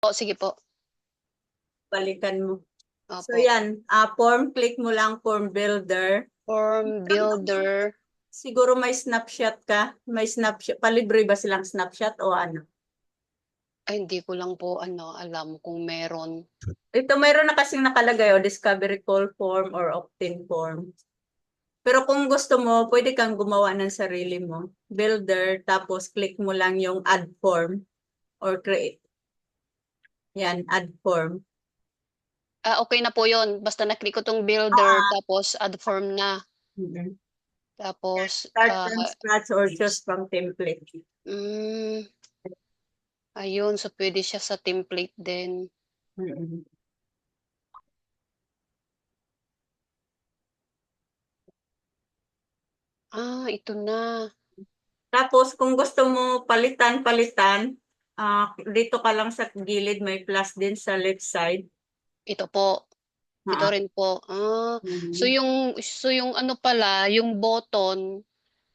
Po, sige po. Balikan mo. So Opo. yan, form, click mo lang form builder. Form builder. Siguro may snapshot ka? May snapshot, palibre ba silang snapshot o ano? Ay, hindi ko lang po alam kung meron. Ito mayroon na kasing nakalagay discovery call form or opt-in form. Pero kung gusto mo, pwede kang gumawa ng sarili mo. Builder, tapos click mo lang yung add form or create. Yan, add form. Okay na po yun. Basta na-click ko tong builder, tapos add form na. Tapos, Start from scratch or choose from template. Ayun. So, pwede siya sa template din. Ito na. Tapos, kung gusto mo palitan, dito ka lang sa gilid, may plus din sa left side. Ito po. Ito rin po. So yung ano pala, yung button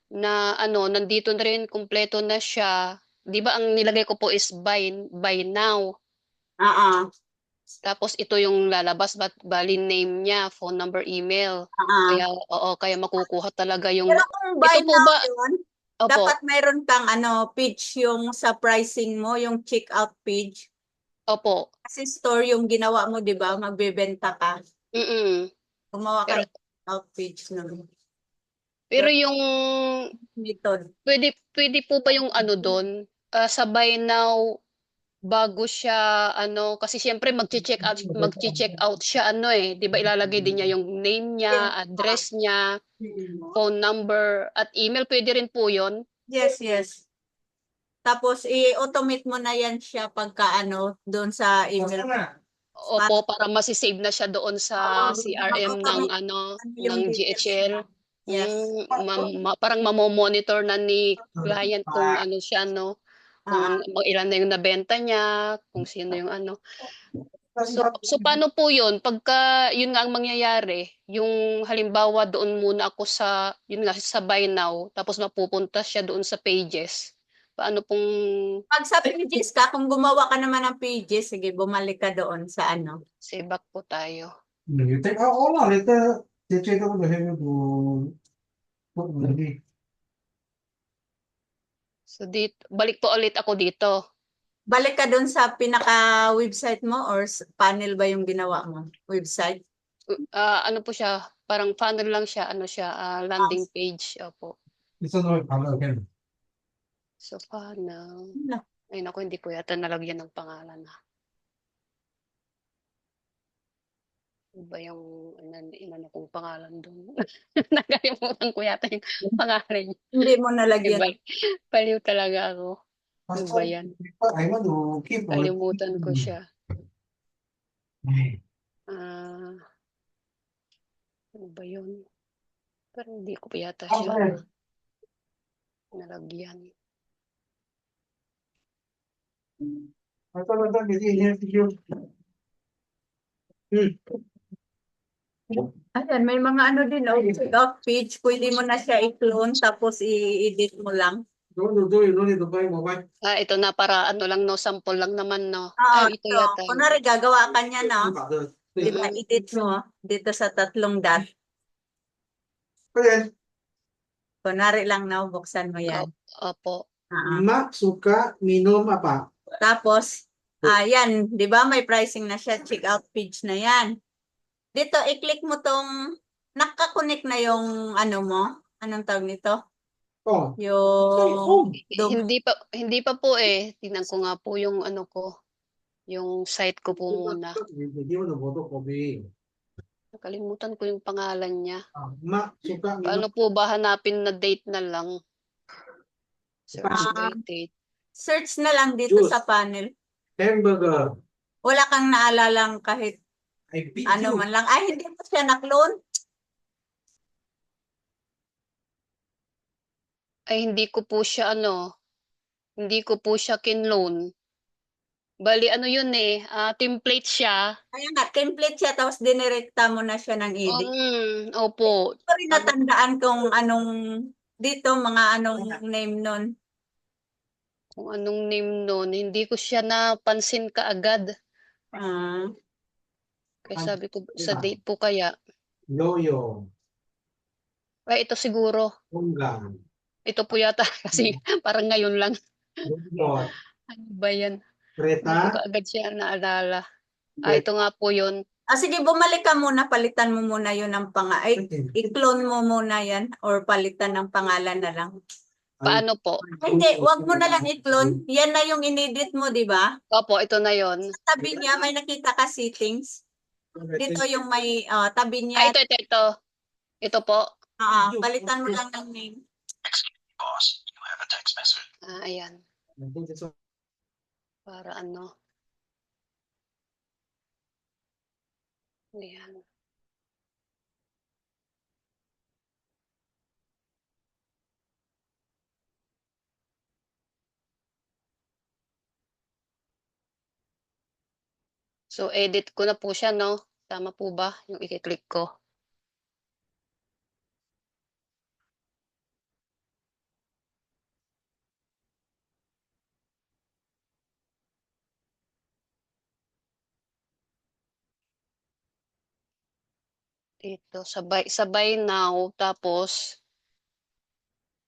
na nandito na rin, kumpleto na siya. 'Di ba ang nilagay ko po is buy now. Tapos ito yung lalabas, bali name niya, phone number, email. Kaya kaya makukuha talaga yung Pero kung buy ito po now ba? yun, Opo. dapat mayroon kang page yung sa pricing mo, yung checkout page. Opo. Kasi store yung ginawa mo, di ba? Magbebenta ka. Gumawa ka Pero ng checkout page nun. pero yung Method. pwede po ba yung doon, sa buy now bago siya kasi siyempre magche-check out siya 'di ba ilalagay din niya yung name niya, address niya, phone number at email, pwede rin po 'yon? Yes, yes. Tapos i-automate mo na yan siya pagka doon sa email. Opo, para masisave na siya doon sa CRM ng ng GHL. Yes. Parang mamo-monitor na ni client kung siya kung ilan na yung nabenta niya, kung sino yung So paano po 'yun pagka 'yun nga ang mangyayari, yung halimbawa doon muna ako sa 'yun nga sa buy now tapos mapupunta siya doon sa pages. Paano pong Pag sa pages ka, kung gumawa ka naman ng pages, sige, bumalik ka doon sa say back po tayo? Hola, ahorita te checo por ejemplo por aquí. So balik po ulit ako dito. Balik ka doon sa pinaka-website mo or panel ba yung ginawa mo? Website? Ano po siya, parang funnel lang siya, landing page, opo. Eso no me habla de So funnel. Ay naku, hindi ko yata nalagyan ng pangalan Ano ba yung inano kong pangalan doon? Nakalimutan ko yata yung pangalan niya. Hindi mo nalagyan. Baliw talaga ako. Ano ba yan? Kalimutan ko siya. Ano ba yun? Pero hindi ko pa yata siya nalagyan. Ayan, may mga din, check-out page. Pwede mo na siya i-clone tapos i-edit mo lang. Ito na para lang sample lang naman ito yata. Kunwari gagawa ka niya diba, edit mo dito sa 3 dot. Kunwari lang buksan mo yan. Opo. Mak suka minum apa? Tapos, yan, di ba may pricing na siya, check-out page na yan. Dito, i-click mo tong, nakakonect na yung mo, anong tawag nito? Yung Hindi pa po tingnan ko nga po yung ko, yung site ko po muna. Nakalimutan ko yung pangalan niya. Paano po ba hanapin na date na lang? Search by date. Search na lang dito sa panel. Hamburger. Wala kang naalalang kahit man lang. Hindi mo siya na-clone? Hindi ko po siya hindi ko po siya kinloan. Bali yun template siya. Kaya nga, template siya tapos dinirekta mo na siya ng edit. Opo. Hindi ko rin natandaan kung anong dito, mga anong name nun. kung anong name nun. Hindi ko siya napansin kaagad. Ah, Kaya sabi ko, sa date po kaya. Yoyo, Ay, ito siguro. Tunggang, Ito po yata kasi parang ngayon lang. Lungkot, Ano ba yan? Hindi ko Kreta, kaagad siya naalala. Ito nga po yun. sige, bumalik ka muna, palitan mo muna yun ng i-clone mo muna yan or palitan ng pangalan na lang. Paano po? Hindi, wag mo na lang i-clone. Yan na yung inedit mo, di ba? Opo, ito na yon. Sa tabi niya, may nakita ka settings. Dito yung may tabi Ah, niya. ito. Ito po. Palitan mo lang ng name. Boss, you have a text message. Ayan. Para ano. Ayan. So, edit ko na po siya, no? Tama po ba yung i-click ko? Dito, sabay now. Tapos,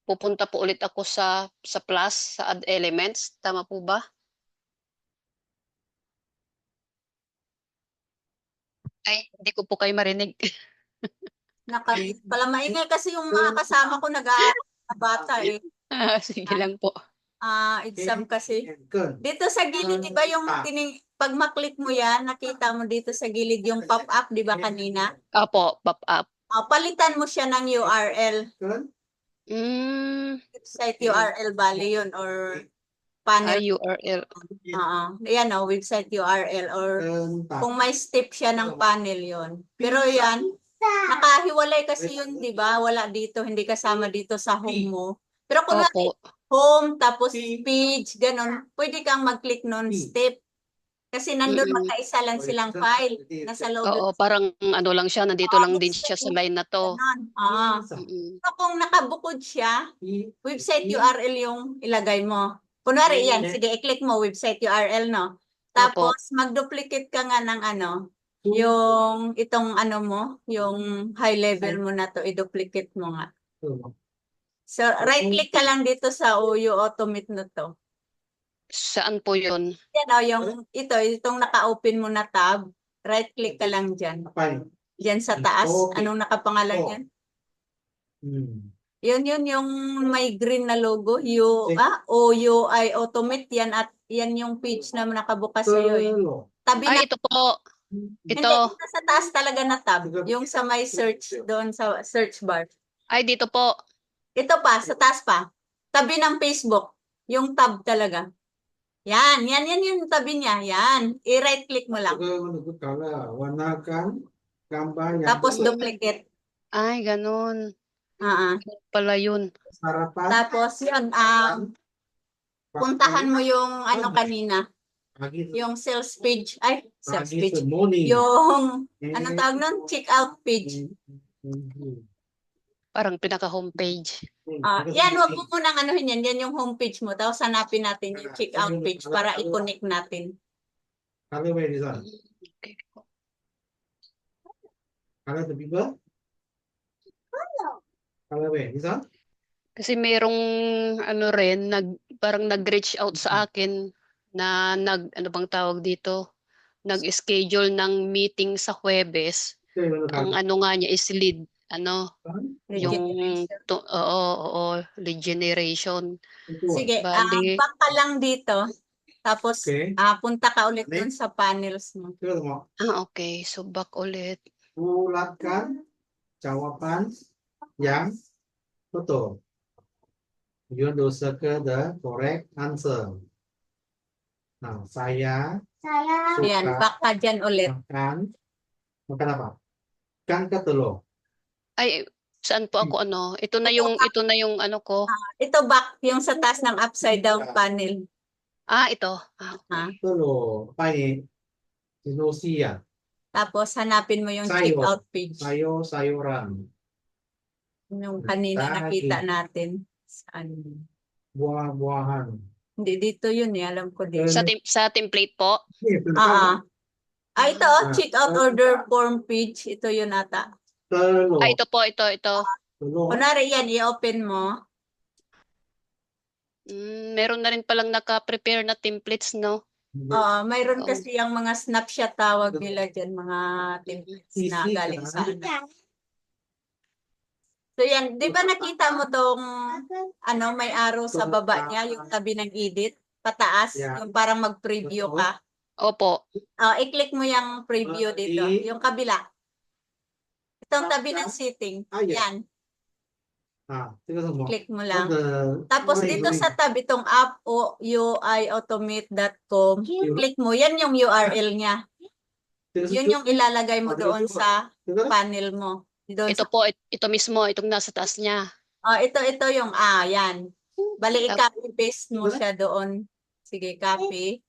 pupunta po ulit ako sa plus, sa add elements. Tama po ba? Ay, hindi ko po kayo marinig. Pala maingay kasi yung mga kasama ko nag-aaral na bata eh. Sige lang po. Exam kasi. Dito sa gilid, di ba yung pag maklik mo yan, nakita mo dito sa gilid yung pop-up, di ba kanina? Opo, pop up. Palitan mo siya ng URL. Mm, Website URL bali yun or panel. URL. Yan website URL or kung may step siya ng panel yon. Pero yan, nakahiwalay kasi yun, di ba? Wala dito, hindi kasama dito sa home mo. Pero kung Opo. home, tapos page, ganun, pwede kang mag-click nun step. Kasi nandun magkaisa lang silang file. Nasa loob. Oo, parang ano lang siya, nandito lang din siya sa line na to. So kung nakabukod siya, website URL yung ilagay mo. Kunwari yan, sige, i-click mo website URL, no? Tapos mag-duplicate ka nga ng yung itong mo, yung high level mo na to, i-duplicate mo nga. So right-click ka lang dito sa OU Automate na to. Saan po yun? Yan itong naka-open mo na tab, right-click ka lang dyan. Diyan sa taas, anong nakapangalan yan? Yun yung may green na logo, OUI Automate yan at yan yung page na nakabukas sa'yo. Tabi na, Ito po. hindi, Ito. sa taas talaga na tab, yung sa may search doon sa search bar. Ay, dito po. Ito pa, sa taas pa. Tabi ng Facebook, yung tab talaga. Yan yung tabi niya. Yan, i-right click mo lang. Tapos duplicate. Ay, ganun. Pala yun. Tapos yun, puntahan mo yung kanina. Yung sales page. Sales page. Yung, anong tawag nun? Check out page. Parang pinaka-homepage. Yan, wag mo munang anuhin yan. Yan yung homepage mo. Tapos hanapin natin yung check out page para i-connect natin. Okay. Kasi merong rin, parang nag-reach out sa akin na ano bang tawag dito? Nag-schedule ng meeting sa Huwebes. Ang ano nga niya is lead, yung lead generation. Sige, Bali, back ka lang dito. Tapos punta ka ulit dun sa panels mo. okay. So back ulit. Ulatkan jawaban yang betul. You do circle the correct answer. Nah, saya Yan, suka back ka dyan ulit. makan apa? Ikan ketelur. Ay, saan po ako Ito na yung ano ko. Ito back, yung sa taas ng upside down panel. Ito. Telur. Apa ini? Indonesia. Tapos hanapin mo yung check out page. Sayuran. Yung kanina nakita natin. Saan? Buah-buahan. Hindi dito yun eh, alam ko dito. Sa template po? Ito, check out order form page. Ito yun ata. Ito po, ito. Kunwari yan, i-open mo. Meron na rin palang naka-prepare na templates, no? Mayroon Oo. kasi yung mga snapshot tawag nila dyan, mga templates na galing sa ano. So yan, di ba nakita mo tong may arrow sa baba niya, yung tabi ng edit, pataas, yung parang mag-preview ka. Opo. I-click mo yung preview dito, yung kabila. Itong tabi ng setting, yan. Click mo lang. Tapos dito sa tab, itong app o uiautomate.com, click mo, yan yung URL niya. Yun yung ilalagay mo doon sa panel mo. Doon Ito po, ito mismo, itong nasa taas niya. ito yung, yan. Bali, i-copy paste mo siya doon. Sige, copy.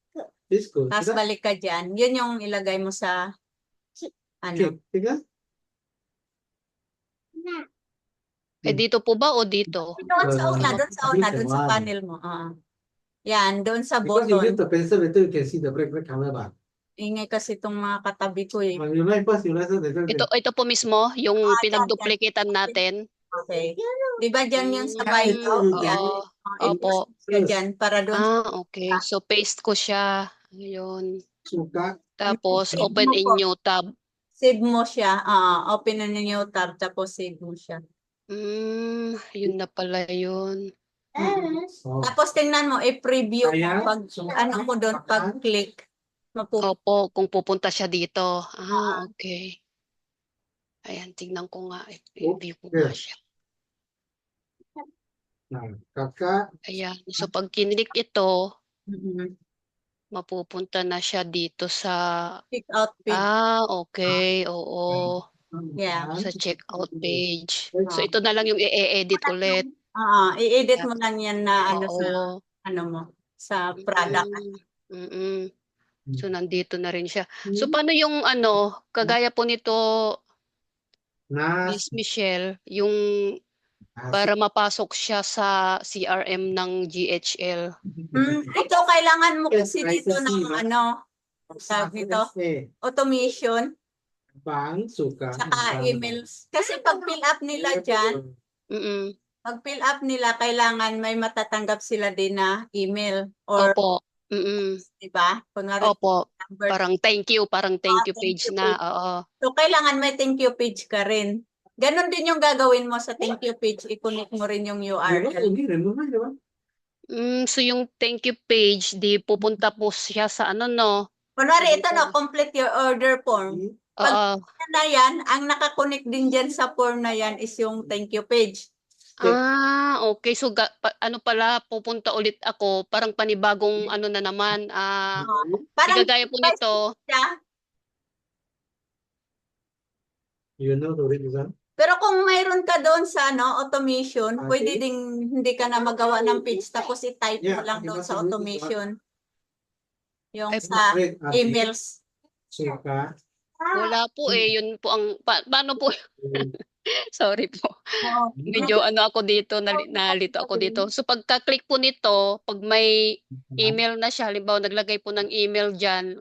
Tapos balik ka dyan. Yun yung ilagay mo sa, Dito po ba o dito? Doon sa una, doon sa panel mo. Yan, doon sa button. Ingay kasi itong mga katabi ko eh. Ito po mismo, yung pinag-duplicatean natin. Okay. Di ba dyan yung sa bio? Yan. Opo. Dyan, para doon. Okay. So, paste ko siya. Ayun. Suka. Tapos, Save open mo in po. new tab. Save mo siya. Open na new tab, tapos save mo siya. Yun na pala yun. Tapos tingnan mo, i-preview mo pag, mo doon, pag-click. Opo, kung pupunta siya dito. Okay. Ayan, tingnan ko nga. I-view ko nga siya. Ayan. So, pag kinilik ito, mapupunta na siya dito sa... Check out page. Okay. Oo. Yeah. Sa checkout page. So, ito na lang yung i-edit ulit. I-edit mo lang yan na sa product. So, nandito na rin siya. So, paano yung kagaya po nito, Miss Michelle, yung para mapasok siya sa CRM ng GHL? Ito, kailangan mo kasi dito ng sabi dito, automation, saka emails. Kasi pag fill up nila dyan, pag fill up nila, kailangan may matatanggap sila din na email. Or, Opo. Diba? Opo. Parang thank you page na. Oo. So, kailangan may thank you page ka rin. Ganon din yung gagawin mo sa thank you page. I-connect mo rin yung URL. So, yung thank you page, di pupunta po siya sa Kunwari, ito complete your order form. Pag na yan, ang nakakonect din dyan sa form na yan is yung thank you page. Okay. So, pala, pupunta ulit ako, parang panibagong na naman. Parang gagaya po nito. Pero kung mayroon ka doon sa automation, pwede ding hindi ka na magawa ng page tapos i-type mo lang doon sa automation. Yung sa emails. Wala po yun po ang, paano po? Sorry po. Medyo ako dito, nalito ako dito. So pagka-click po nito, pag may email na siya, halimbawa naglagay po ng email dyan,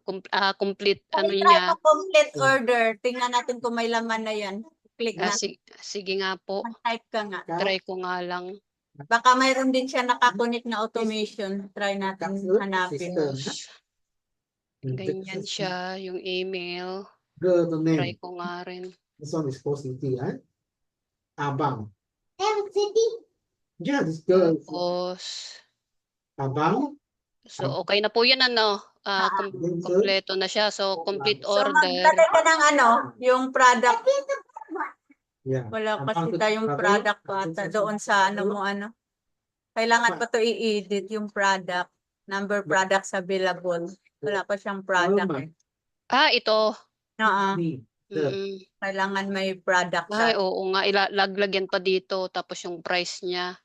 complete niya. Complete order. Tingnan natin kung may laman na yan. Click na. Sige nga po. Type ka nga. Try ko nga lang. Baka mayroon din siya nakakonect na automation. Try natin hanapin. Ganyan siya, yung email. Try ko nga rin. This one is Coast City, right? Abang. Yeah, this girl. Abang. So, okay na po yan, kompleto na siya. So, complete order. So, magdala ka ng yung product. Yeah. Wala kasi tayong product pata doon sa Kailangan pa to i-edit yung product. Number products available. Wala pa siyang product. Ito. Kailangan may product. Oo nga, ilaglagyan pa dito tapos yung price niya.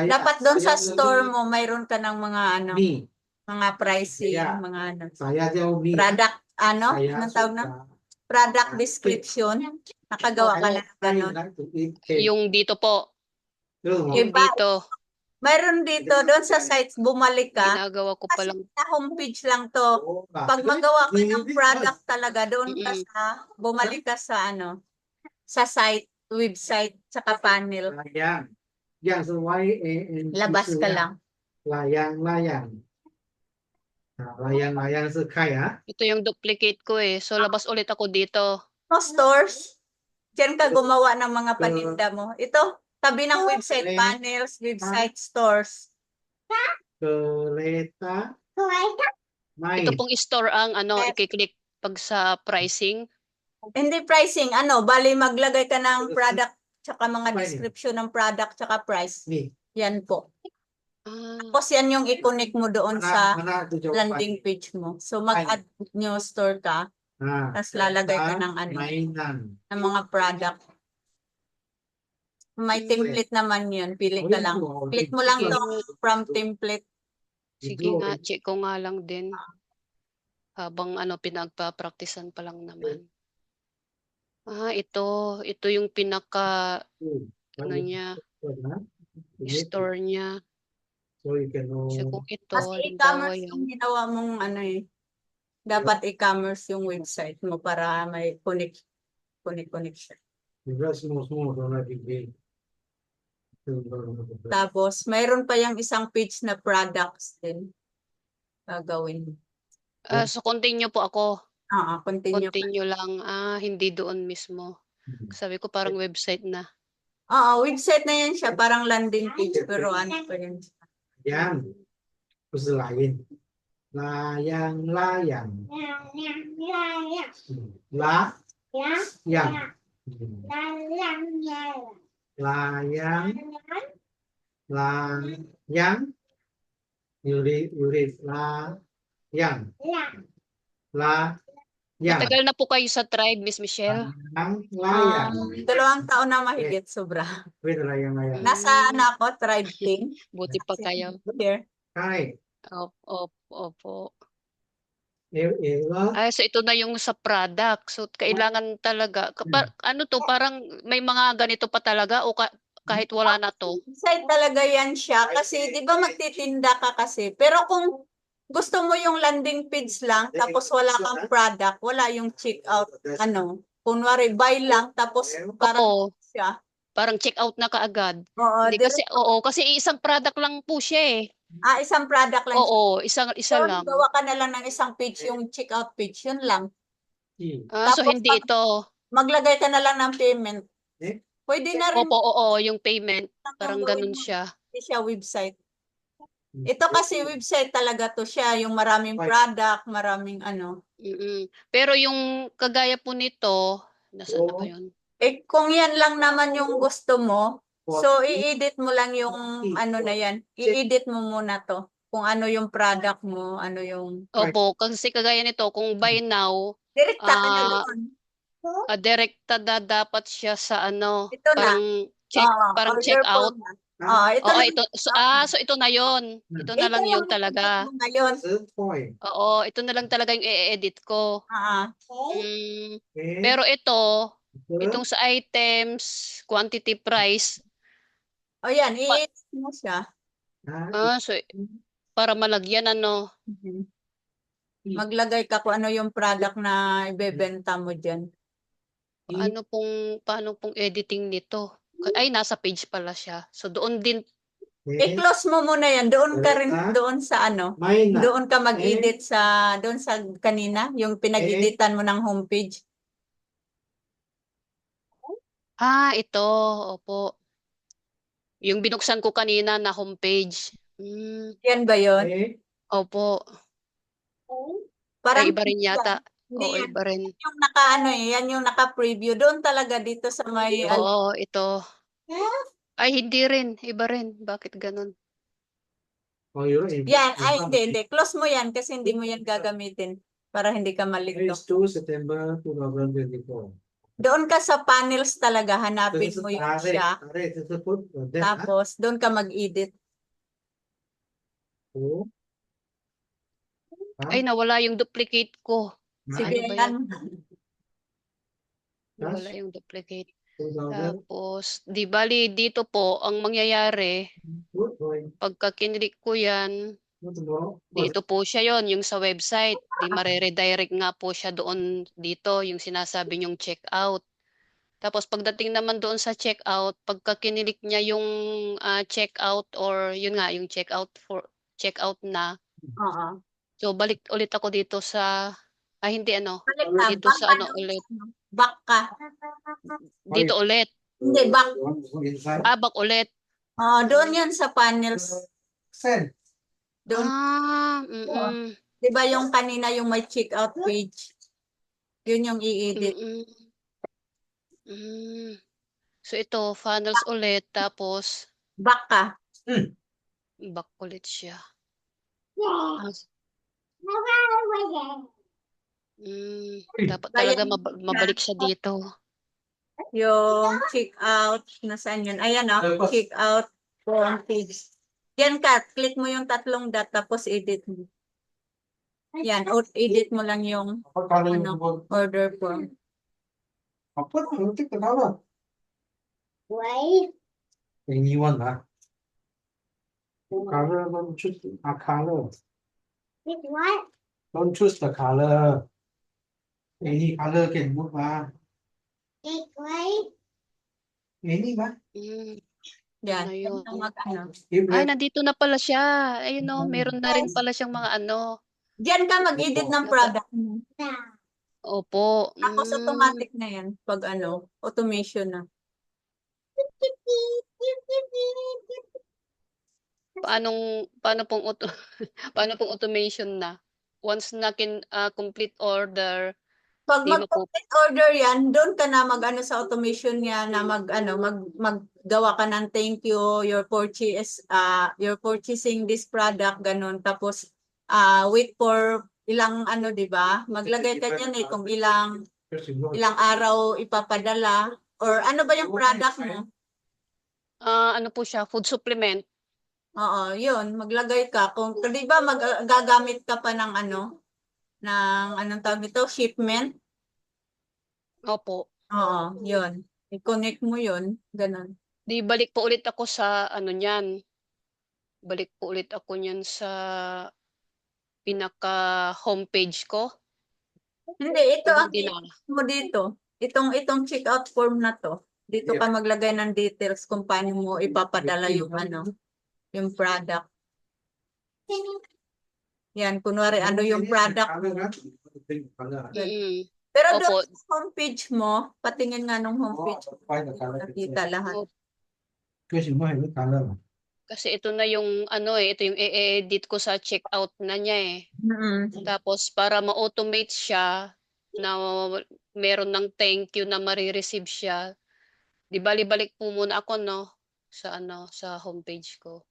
Dapat doon sa store mo mayroon ka ng mga mga pricing, mga product anong tawag na? Product description. Nakagawa ka na ng ganun. Yung dito po. Yung dito. Mayroon dito, doon sa sites, bumalik ka. Ginagawa ko Kasi palang. sa homepage lang to. Pag magawa ka ng product talaga, doon ka sa, bumalik ka sa ano, sa site, website, tsaka panel. Layang. Yang sesuai Labas ka lang. Layang, layang. Layang, layang is kaya. Ito yung duplicate ko eh. So labas ulit ako dito. No stores, diyan ka gumawa ng mga paninda mo. Ito, tabi ng website panels, website stores. Kereta. Ito Main. pong store ang ano, Yes. i-click pag sa pricing. Hindi pricing, ano, bali maglagay ka ng product, tsaka mga Pwede. description ng product, tsaka price. Ni. Yan po. Ah, Tapos yan yung i-connect mo doon sa Mana tu jawab landing page mo. So mag-add new store ka, tapos lalagay ka ng ano, mainan. ng mga product. May template naman yun, pili ka lang. Click mo lang Sige. to from template. sige nga, check ko nga lang din. Habang ano, pinagpa-practicean pa lang naman. Ito yung pinaka, ano niya, store niya. So you can know. So kung ito, Kasi halimbawa e-commerce yan. yung ginawa mong ano eh. Dapat e-commerce yung website mo para may connection. Juga semua orang lagi. Tapos, mayroon pa yung isang page na products din. Gagawin. So continue po ako. Continue. Continue lang. Hindi doon mismo. Sabi ko parang website na. Website na yan siya. Parang landing page. Pero ano pa yan? Yang. Terus lain. Layang, layang. La. Yang. Layang. Layang. Yuri. Layang. Layang. Matagal na po kayo sa tribe, Miss Michelle. Layang. 2 taon na mahigit. Sobra. Wait, layang, layang. Nasa ano ako, tribe team. Buti pa kayo. Here. Hai. Opo. Eva. So ito na yung sa product. So kailangan talaga. Ano to, parang may mga ganito pa talaga o kahit wala na to. Website talaga yan siya. Kasi, di ba magtitinda ka kasi. Pero kung gusto mo yung landing page lang, tapos wala kang product, wala yung checkout, ano, kunwari buy lang, tapos parang Oo, siya. parang check out na kaagad. Oo, Hindi kasi isang product lang po siya eh. isang product lang. Oo, isa So, lang. gawa ka na lang ng isang page, yung checkout page, yun lang. So Tapos hindi ito. Maglagay ka na lang ng payment. Pwede na rin. Opo, oo, yung payment. Parang ganun siya. Hindi siya website. Ito kasi website talaga to siya, yung maraming product, maraming ano. Pero yung kagaya po nito, nasaan na ba yun? Kung yan lang naman yung gusto mo, so i-edit mo lang yung ano na yan. I-edit mo muna to. Kung ano yung product mo, ano yung... Opo, kasi kagaya nito, kung buy now, Direkta ka na doon. direkta na dapat siya sa ano, Ito na. parang check out. Ito na. So ito na yon. Ito na lang yun talaga. Oo, ito na lang talaga yung i-edit ko. Pero itong sa items, quantity, price. Yan, i-edit mo siya. So para malagyan ano. Maglagay ka kung ano yung product na ibebenta mo dyan. Paano pong editing nito? Ay, nasa page pala siya. So doon din. I-close mo muna yan. Doon ka rin, doon sa ano. Doon ka mag-edit doon sa kanina, yung pinag-editan mo ng homepage. Ito. Opo. Yung binuksan ko kanina na homepage. Yan ba yun? Opo. Parang iba rin yata. Hindi Iba rin. Yung yan yung naka-preview. Doon talaga dito sa may... Oo, ito. Ay, hindi rin. Iba rin. Bakit ganun? Yan, hindi. Close mo yan kasi hindi mo yan gagamitin para hindi ka malito. September 2024. Doon ka sa panels talaga, hanapin mo yun siya. Tapos, doon ka mag-edit. Ay, nawala yung duplicate ko. Sige, Ano ba yan. Nawala yung duplicate. Tapos, di bali dito po, ang mangyayari, pagka kinlik ko yan, dito po siya yon yung sa website. Di mare-redirect nga po siya doon dito, yung sinasabi niyong checkout. Tapos pagdating naman doon sa checkout, pagka kinilik niya yung checkout or yun nga, yung checkout na, Oo. so balik ulit ako dito sa, hindi ano, Balik ka, dito back sa ka ano doon. ulit, Back ka. dito ulit, Hindi, back. Inside. back ulit. Doon yan sa panels. Send. Doon, Mm. di ba yung kanina yung may checkout page? Yun yung i-edit. Mm. Mm. So ito, funnels ulit, tapos Back ka. back ulit siya. Dapat talaga mabalik siya dito. Yung checkout, nasaan yun? Ayan checkout form page. Yan ka, click mo yung tatlong dot, tapos edit mo. Yan, edit mo lang yung order form. Apa? Nanti kenapa? Anyone, huh? Color, don't choose a color. Don't choose the color. Any color can move, Any, Mm. Yan, Ano yun? If Ay, red, nandito na pala siya. Ayun o, meron na rin pala siyang mga ano. Diyan ka mag-edit ng product mo. Opo. Tapos automatic na yan pag automation na. Paano pong paano pong automation na? Once na complete order, Pag di mo po. mag-complete order yan, doon ka na mag sa automation niya na maggawa ka ng thank you, your purchasing this product, ganun. Tapos wait for ilang di ba? Maglagay ka diyan kung ilang araw ipapadala or ano ba yung product mo? Ano po siya, food supplement. Oo, yun, maglagay ka. Kung, di ba, gagamit ka pa ng anong tawag nito, shipment? Opo. Oo, yun. I-connect mo yun, ganun. Di balik po ulit ako sa ano niyan. Balik po ulit ako niyan sa pinaka homepage ko. Hindi, ito ang Hindi na. mo dito. Itong checkout form na to. Dito ka maglagay ng details kung paano mo ipapadala yung yung product. Yan, kunwari yung product mo. Mm. Pero Opo. doon sa homepage mo, patingin nga nung homepage mo. Nakita lahat. Kasi ito na yung ito yung i-edit ko sa checkout na niya eh. Tapos para ma-automate siya na meron ng thank you na marireceive siya. Di bali-balik po muna ako sa homepage ko.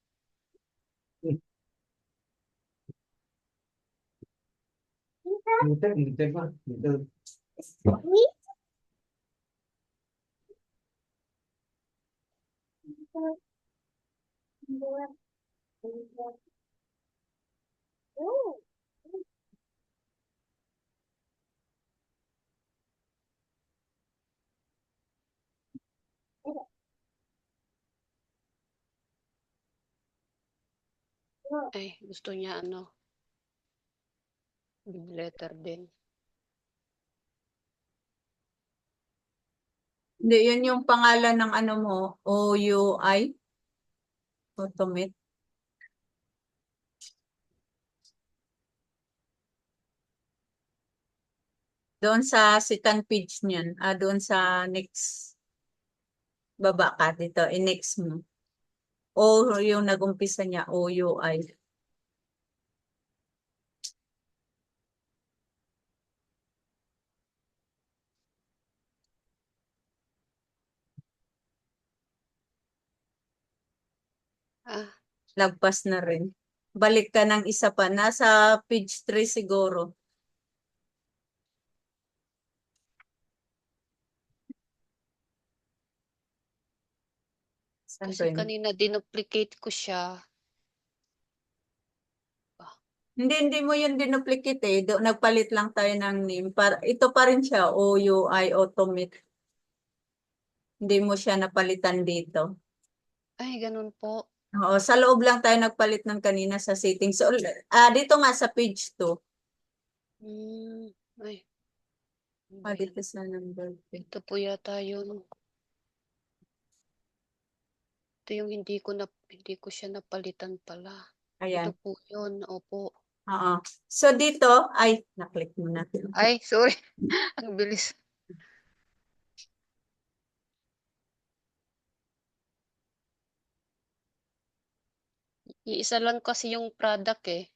Ay, gusto niya big letter din. Hindi, yun yung pangalan ng mo, OUI. Automate. Doon sa second page niyan, doon sa next, baba ka dito, i-next mo. O yung nag-umpisa niya, OUI. Lagpas na rin. Balik ka ng isa pa. Nasa page 3 siguro. Kasi kanina dinuplicate ko siya. Hindi mo yun dinuplicate eh. Nagpalit lang tayo ng name. Ito pa rin siya, OUI Automate. Hindi mo siya napalitan dito. Ay, ganun po. Oo, sa loob lang tayo nagpalit ng kanina sa settings. So, dito nga sa page 2. Hmm, ay, ano ba yan? Dito sa number 2. Ito po yata yun. Ito yung hindi ko siya napalitan pala. Ayan. Ito po yun, opo. Oo. So dito, ay, naklik mo na. Ay, sorry. Ang bilis. Iisa lang kasi yung product eh.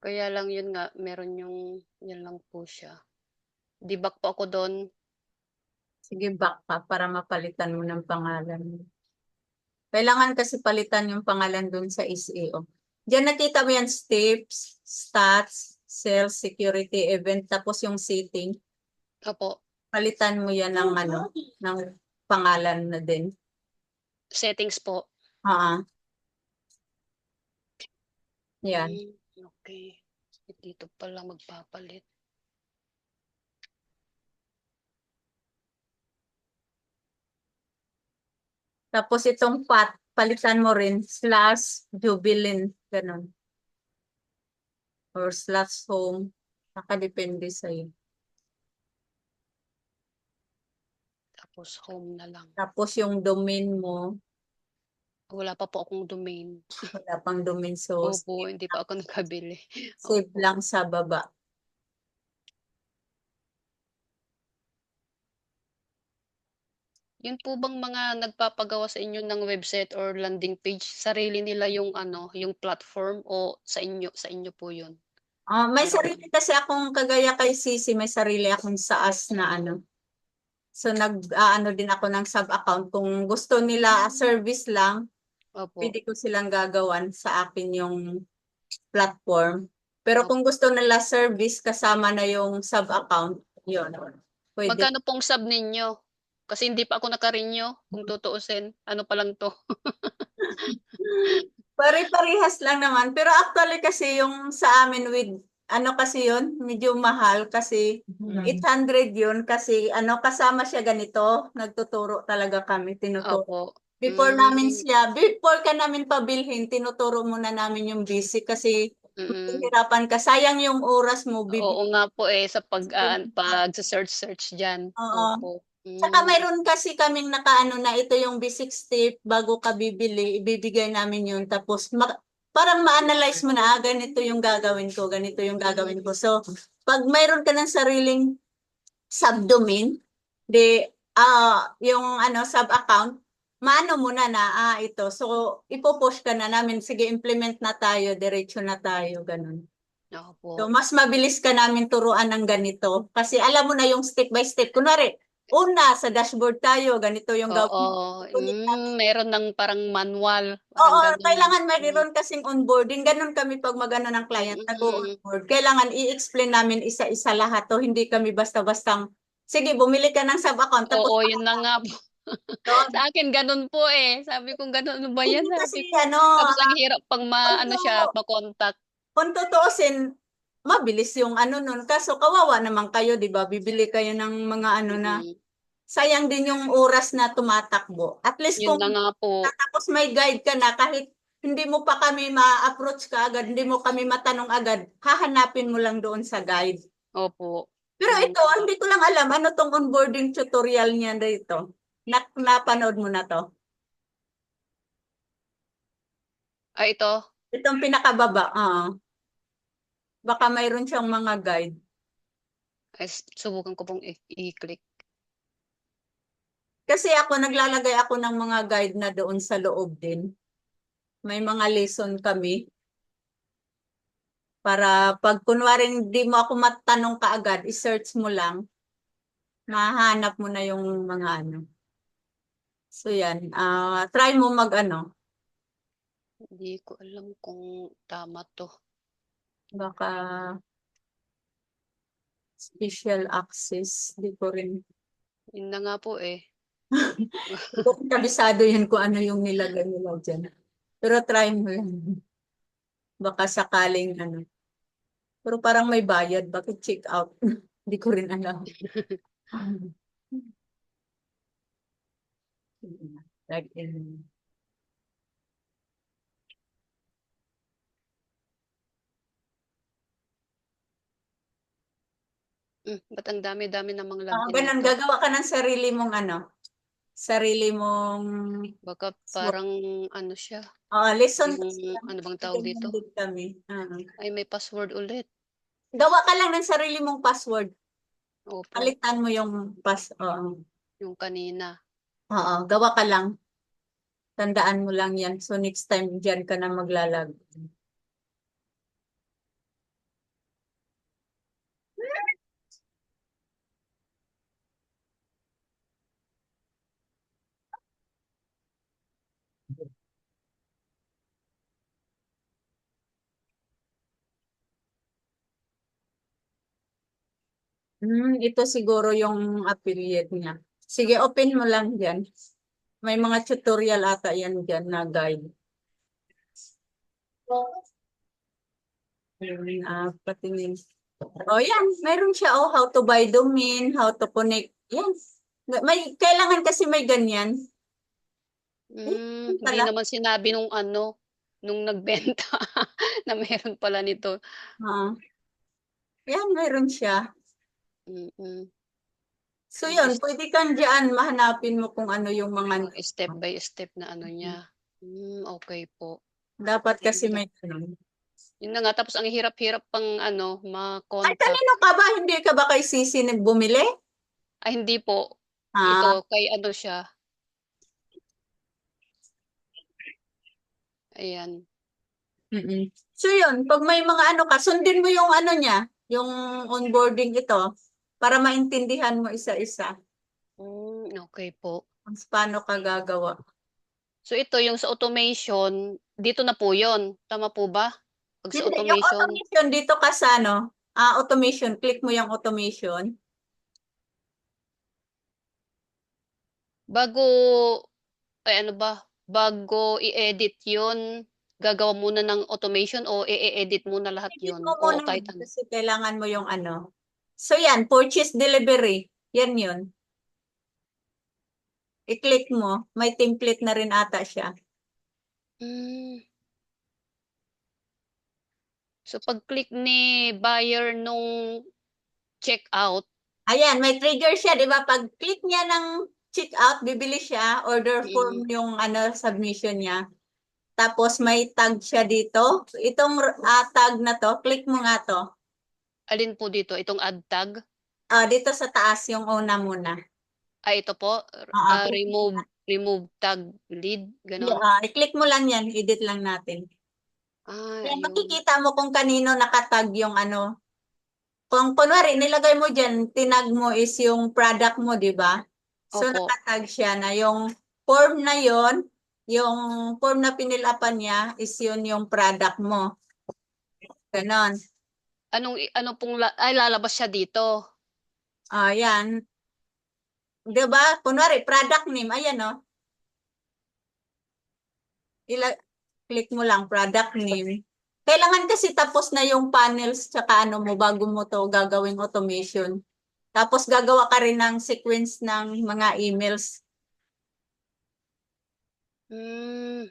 Kaya lang yun nga, meron yan lang po siya. Debug po ako doon. Sige, back ka para mapalitan mo ng pangalan mo. Kailangan kasi palitan yung pangalan dun sa SEO. Diyan nakita mo yan, steps, stats, sales, security, event, tapos yung setting. Opo, Palitan mo yan ng ng pangalan na din. settings po. Yan. Okay. Dito pala magpapalit. Tapos itong palitan mo rin, /Jubilin, ganun. Or /home. Nakadepende sa'yo. Tapos home na lang. Tapos yung domain mo, Wala pa po akong domain. wala pang domain, so Opo, hindi pa ako nakabili. save Opo. lang sa baba. Yun po bang mga nagpapagawa sa inyo ng website or landing page, sarili nila yung yung platform o sa inyo po yun? May Parang sarili kasi akong kagaya kay Sisi, may sarili akong SaaS na So nag-ano din ako ng sub-account. Kung gusto nila service lang, Opo. pwede ko silang gagawan sa akin yung platform. Pero kung gusto nila service kasama na yung sub-account, yun. Pwede. Magkano pong sub ninyo? Kasi hindi pa ako naka-renew, kung tutuusin. Ano pa lang to? Pare-parehas lang naman. Pero actually kasi yung sa amin with, kasi yun, medyo mahal kasi 800 yun kasi kasama siya ganito. Nagtuturo talaga kami, tinuturo. Opo. Before ka namin pabilhin, tinuturo muna namin yung basic kasi hirapan ka. Sayang yung oras mo, Oo nga po eh, sa pag-search dyan. Oo. Opo. Tsaka mayroon kasi kaming nakaano na ito yung basic step bago ka bibili, ibibigay namin yun. Tapos parang ma-analyze mo na, ganito yung gagawin ko, ganito yung gagawin ko. So, pag mayroon ka ng sariling subdomain, yung sub-account, maano mo na ito. So, ipopush ka na namin, sige, implement na tayo, diretso na tayo, ganun. Opo. So, mas mabilis ka namin turuan ng ganito. Kasi alam mo na yung step by step. Kunwari, una, sa dashboard tayo, ganito yung gawin. Oo. Meron ng parang manual. Oo, Parang ganun. kailangan mayroon kasing onboarding. Ganun kami pag magano ng client, nag-onboard. Kailangan i-explain namin isa-isa lahat to. Hindi kami basta-bastang, sige, bumili ka ng sub-account. Tapos, Oo, yun na nga po. Sa akin ganun po eh. Sabi ko ganun, ano ba yan? hindi kasi Sabi ko. Tapos ang hirap pang makontak. kung tutuusin, mabilis yung nun. Kaso kawawa naman kayo, di ba? Bibili kayo ng mga na, sayang din yung oras na tumatakbo. At least Yun kung na nga po. tapos may guide ka na, kahit hindi mo pa kami ma-approach ka agad, hindi mo kami matanong agad, hahanapin mo lang doon sa guide. Opo. Pero ito, hindi ko lang alam, ano tong onboarding tutorial niya dito? Napanood mo na to? Ito. Itong pinakababa, baka mayroon siyang mga guide. Ay, subukan ko pong i-click. Kasi naglalagay ako ng mga guide na doon sa loob din. May mga lesson kami. Para pag kunwari hindi mo ako matanong kaagad, i-search mo lang, mahanap mo na yung mga So yan, try mo Hindi ko alam kung tama to. baka special access, di ko rin. Yun na nga po eh. Hindi ko kabisado yun kung ano yung nilagay nila dyan. Pero try mo yan. Baka sakaling Pero parang may bayad, bakit check out? Hindi ko rin alam. Log in. Ba't ang dami-dami namang Oh, login ganun, nito? gagawa ka ng sarili mong Baka password. parang ano siya, Lesson yung kasi yan. ano bang May tawag ganyan dito? din kami. Ay, may password ulit. Gawa ka lang ng sarili mong password. Opo, Palitan mo yung yung kanina. gawa ka lang. Tandaan mo lang yan. So next time dyan ka na maglalag. Ito siguro yung affiliate niya. Sige, open mo lang dyan. May mga tutorial ata yan dyan na guide. Patingin. Yan. Meron siya, how to buy domain, how to connect. Yan. Kailangan kasi may ganyan. Hindi Pala. naman sinabi nung ano, nung nagbenta na meron pala nito. Yan, meron siya. Mm. So yun, pwede kang dyan, mahanapin mo kung ano yung mga Step by step na ano niya. Okay po. dapat kasi may ganun. Yun na nga, tapos ang hirap-hirap pang ano, Ay, ma-contact. kanino ka ba? Hindi ka ba kay Sisi bumili? Ay, hindi po. Ah, Ito, kay ano siya. Ayan. So yun, pag may mga ano ka, sundin mo yung ano niya, yung onboarding ito, para maintindihan mo isa-isa Okay po. kung paano ka gagawa. So ito, yung sa automation, dito na po yun. Tama po ba? Pag sa Hindi, yung automation, automation dito ka sa ano, automation, click mo yung automation. bago, ay ano ba, bago i-edit yun, gagawa muna ng automation o i-edit muna lahat Edit yun? mo O muna kahit ano? kasi kailangan mo yung ano. So yan, purchase delivery. Yan yun. I-click mo, may template na rin ata siya. Hmm. So pag-click ni buyer nung checkout, Ayan, may trigger siya, di ba? Pag click niya ng checkout, bibili siya, order form yung ano, submission niya. Tapos may tag siya dito. Itong tag na to, click mo nga to. alin po dito? Itong add tag? Dito sa taas, yung una muna. Ito po, Click mo remove tag lead, ganon. i-click mo lang yan, edit lang natin. Yan, Ayun. makikita mo kung kanino nakatag yung ano. Kung kunwari, nilagay mo dyan, tinag mo is yung product mo, di ba? So, Opo. nakatag siya na yung form na yon, yung form na pinilapan niya is yun yung product mo. Ganon. Ano pong, lalabas siya dito. Yan. Di ba? Kunwari, product name, ayan o. Click mo lang, product name. Kailangan kasi tapos na yung panels tsaka ano mo bago mo to gagawing automation. Tapos gagawa ka rin ng sequence ng mga emails.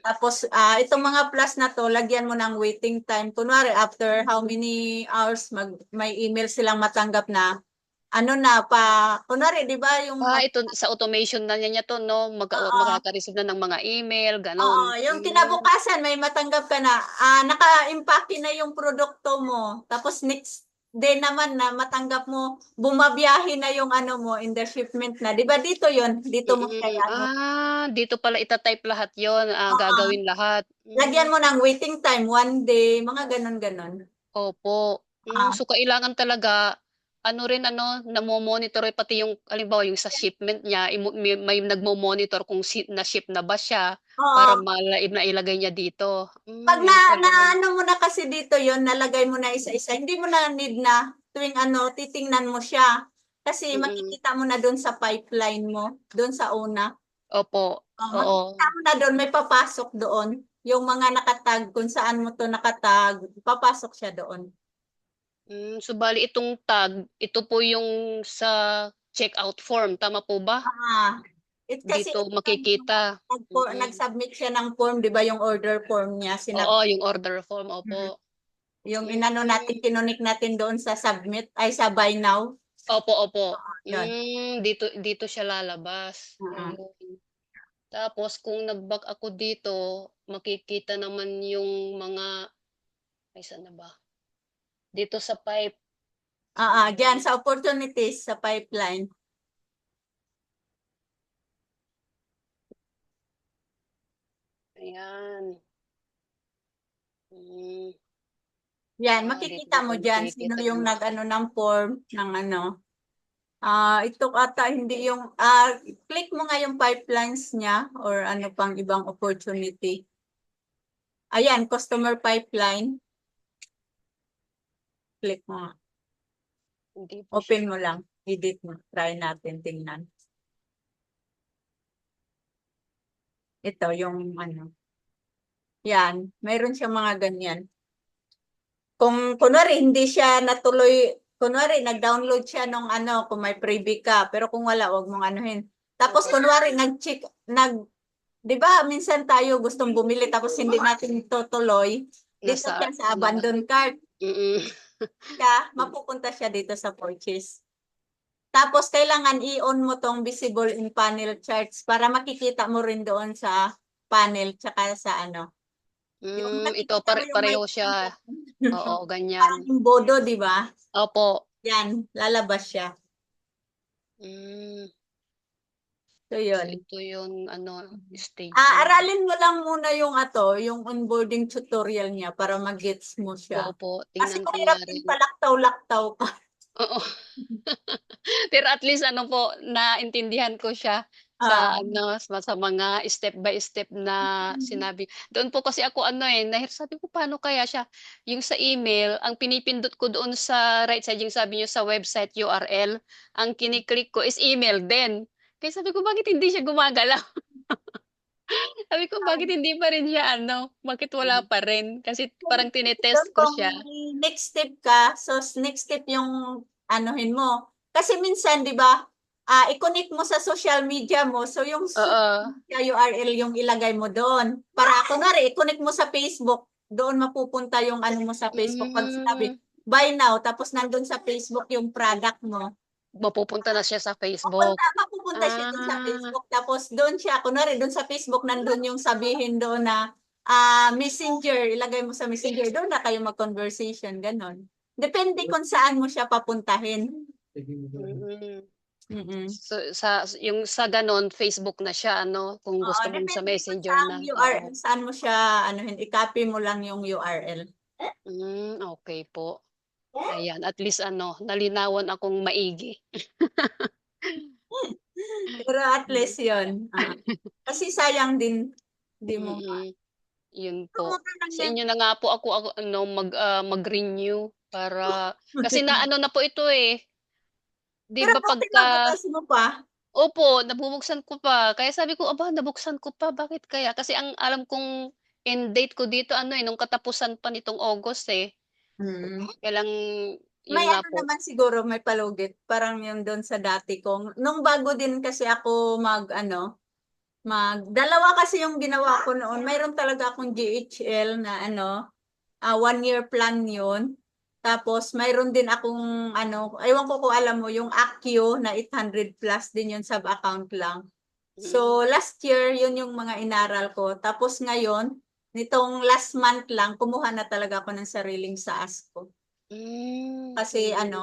Tapos itong mga plus na to, lagyan mo ng waiting time. Kunwari, after how many hours may email silang matanggap na ano na kunwari, di ba yung Ito sa automation na niya to, no? Oo. Makaka-receive na ng mga email, Oo, ganon. yung kinabukasan may matanggap ka na, naka-impake na yung produkto mo. Tapos next day naman na matanggap mo, bumabiyahe na yung ano mo in the shipment na. 'Di ba dito 'yon? Dito mo kaya ano. Dito pala itatype lahat yon, Oo. gagawin lahat. Lagyan mo ng waiting time, 1 day, mga ganon-ganon. Opo. Ah, So kailangan talaga ano rin ano, namo-monitor pati yung halimbawa yung sa shipment niya, may nagmo-monitor kung na-ship na ba siya para oo. nailagay niya dito. Pag Yun pala. ano mo na kasi dito 'yon, nalagay mo na isa-isa. Hindi mo na need na tuwing ano, titingnan mo siya. Kasi Mm. makikita mo na doon sa pipeline mo, doon sa una. Opo. Oo. Makikita mo na doon, may papasok doon. Yung mga nakatag, kung saan mo to nakatag, papasok siya doon. So bali itong tag, ito po yung sa checkout form, tama po ba? Ah, Kasi dito makikita. Mm. nag-submit siya ng form, di ba yung order form niya, Oo, yung order form, opo. yung inano natin, kinunik natin doon sa submit, ay sa buy now. Opo, opo. Yun. Dito siya lalabas. Oo. Ayun. Tapos kung nag-back ako dito, makikita naman yung mga, ay saan na ba? Dito sa pipe. Diyan sa opportunities sa pipeline. Ayan. Mm, Yan, dito makikita ko mo diyan sino makikita yung yung nag-ano ng form ng ano. Ito ata hindi yung click mo nga yung pipelines niya or ano pang ibang opportunity. Ayan, customer pipeline. Click mo nga. hindi po Open siya. mo lang. Edit mo. Try natin tingnan. Ito yung ano. Yan, mayroon siyang mga ganyan. Kung kunwari hindi siya natuloy, kunwari nag-download siya nung ano, kung may freebie ka, pero kung wala, wag mong anuhin. Tapos kunwari di ba minsan tayo gustong bumili tapos hindi natin tutuloy, dito Nasa siya sa ano ba? abandon cart. Mm. Mapupunta siya dito sa purchase. Tapos kailangan i-on mo tong visible in panel charts para makikita mo rin doon sa panel tsaka sa ano. Yung Ito nakikita mo yung may pareho siya. Oo, parang ganyan. yung bodo, di ba? Opo. Yan, lalabas siya. Mm, So, so yun. ito yung ano, stage. Aralin mo lang muna yung onboarding tutorial niya para mag-gets mo siya. Opo, Kasi tingnan ko nga mahirap din rin. palaktaw-laktaw ka. Oo. Pero at least ano po, naintindihan ko siya sa Ah, ano, sa mga step by step na sinabi. Doon po kasi ako ano sabi ko paano kaya siya, yung sa email, ang pinipindot ko doon sa right side, yung sabi niyo sa website URL, ang kiniklik ko is email din. Kaya sabi ko bakit hindi siya gumagalaw? Sabi ko bakit hindi pa rin siya ano, bakit wala pa rin? Kasi parang doon tinetest ko kung siya. next step ka, so next step yung anuhin mo. Kasi minsan, di ba, i-connect mo sa social media mo, so yung Oo. URL yung ilagay mo doon. Para kunwari, i-connect mo sa Facebook, doon mapupunta yung ano mo sa Facebook. Pag sinabi, Mm, buy now, tapos nandun sa Facebook yung product mo. mapupunta na siya sa Facebook. Mapupunta siya doon sa Ah. Facebook. Tapos doon siya, kunwari doon sa Facebook, nandun yung sabihin doon na Messenger, ilagay mo sa Messenger, doon na kayo mag-conversation, ganon. Depende kung saan mo siya papuntahin. Mm. Mm-mm. So, yung sa ganon, Facebook na siya, ano, kung Oo, gusto mo sa depende kung Messenger saan na. URL, Oo. saan mo siya, i-copy mo lang yung URL. Okay po. Ayan, at least ano, nalinawan akong maigi. Pero at least yun. Kasi sayang din, di mo. Mm, yun Ano po. ka lang Sa yan? inyo na nga po ako ano, mag-renew para kasi na ano na po ito, 'di Pero ba bakit pagka nabukas mo pa? opo, nabubuksan ko pa. Kaya sabi ko, "Aba, nabuksan ko pa, bakit kaya?" Kasi ang alam kong end date ko dito ano, nung katapusan pa nitong August, Hmm. Kaya lang May yun nga ano po. naman siguro, may palugit. Parang yung doon sa dati kong, nung bago din kasi ako dalawa kasi yung ginawa ko noon. Mayroon talaga akong GHL na 1 year plan yun. Tapos mayroon din akong ewan ko kung alam mo, yung Accio na 800 plus din yun, sub-account lang. Mm. So last year, yun yung mga inaral ko. Tapos ngayon, nitong last month lang, kumuha na talaga ako ng sariling SaaS ko. Kasi Mm.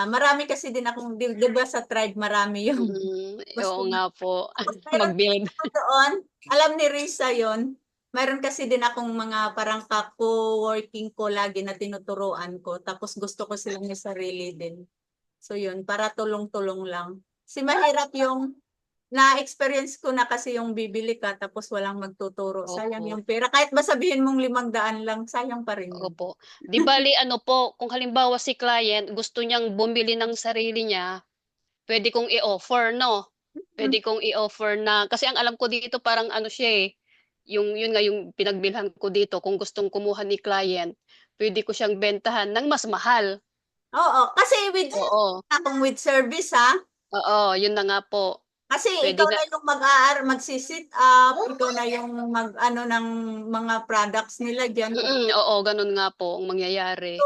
marami kasi din akong, di ba sa tribe, marami yung Oo gusto. nga po, Tapos mayroon mag-build. ako doon, alam ni Risa yon. Mayroon kasi din akong mga parang ka-co-working ko lagi na tinuturuan ko. Tapos gusto ko silang may sarili din. So yun, para tulong-tulong lang. Si mahirap yung na-experience ko na kasi yung bibili ka tapos walang magtuturo. Sayang Opo, yung pera. Kahit ba sabihin mong 500 lang, sayang pa rin yun. opo. 'Di bale ano po, kung halimbawa si client gusto niyang bumili ng sarili niya, puwede kong i-offer 'no? Hmm. Puwede kong i-offer na kasi ang alam ko dito parang ano siya, yung yun nga yung pinagbilhan ko dito kung gustong kumuha ni client, puwede ko siyang bentahan ng mas mahal. Oo, kasi Oo, with service oo, yun na nga po. Kasi Pwede ikaw na na yung magsi-sit up, ikaw na yung mag-ano ng mga products nila diyan. oo, gano'n nga po ang mangyayari. So,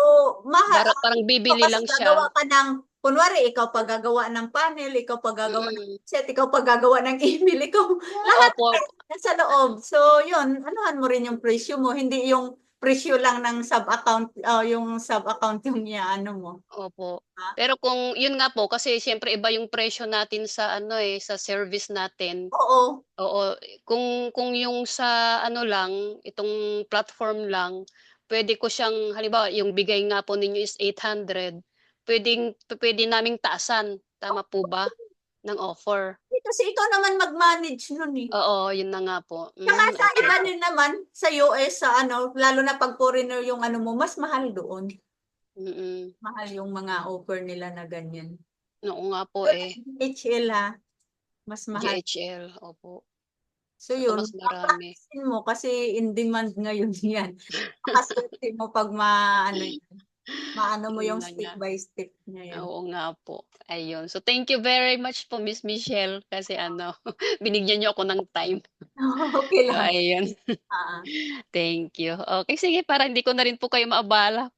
Parang ikaw bibili kasi lang gagawa siya. ka ng, kunwari, ikaw pa gagawa ng panel, ikaw pa gagawa ng Mm. set, ikaw pa gagawa ng email, ikaw, lahat Opo, nasa loob. So, yun, anuhan mo rin yung presyo mo, hindi yung presyo lang ng sub-account, yung sub-account yung ano mo. opo. Ha? Pero kung yun nga po kasi siyempre iba yung presyo natin sa ano, sa service natin. Oo. Oo, kung yung sa ano lang, itong platform lang, puwede ko siyang halimbawa yung bigay nga po ninyo is 800, puwede naming taasan, tama po ba, ng offer? Kasi ikaw naman mag-manage nun eh. Oo, yun na nga po. Saka sa Okey iba po. din naman, sa US, sa ano, lalo na pag foreigner yung ano mo, mas mahal doon. Mm. Mahal yung mga offer nila na ganyan. Oo nga po, Pero DHL ha, mas mahal. DHL, opo. So Saka yun, mas marami. practicein mo kasi in demand ngayon yan. Pakaswerte mo pag maano yan, maano mo Yun yung na step nga. by step na yan. Oo nga po, ayun. So, thank you very much po Miss Michelle kasi ano, binigyan niyo ako ng time. Okay So, lang. ayun. Ah. Thank you. Okey sige para hindi ko na rin po kayo maabala.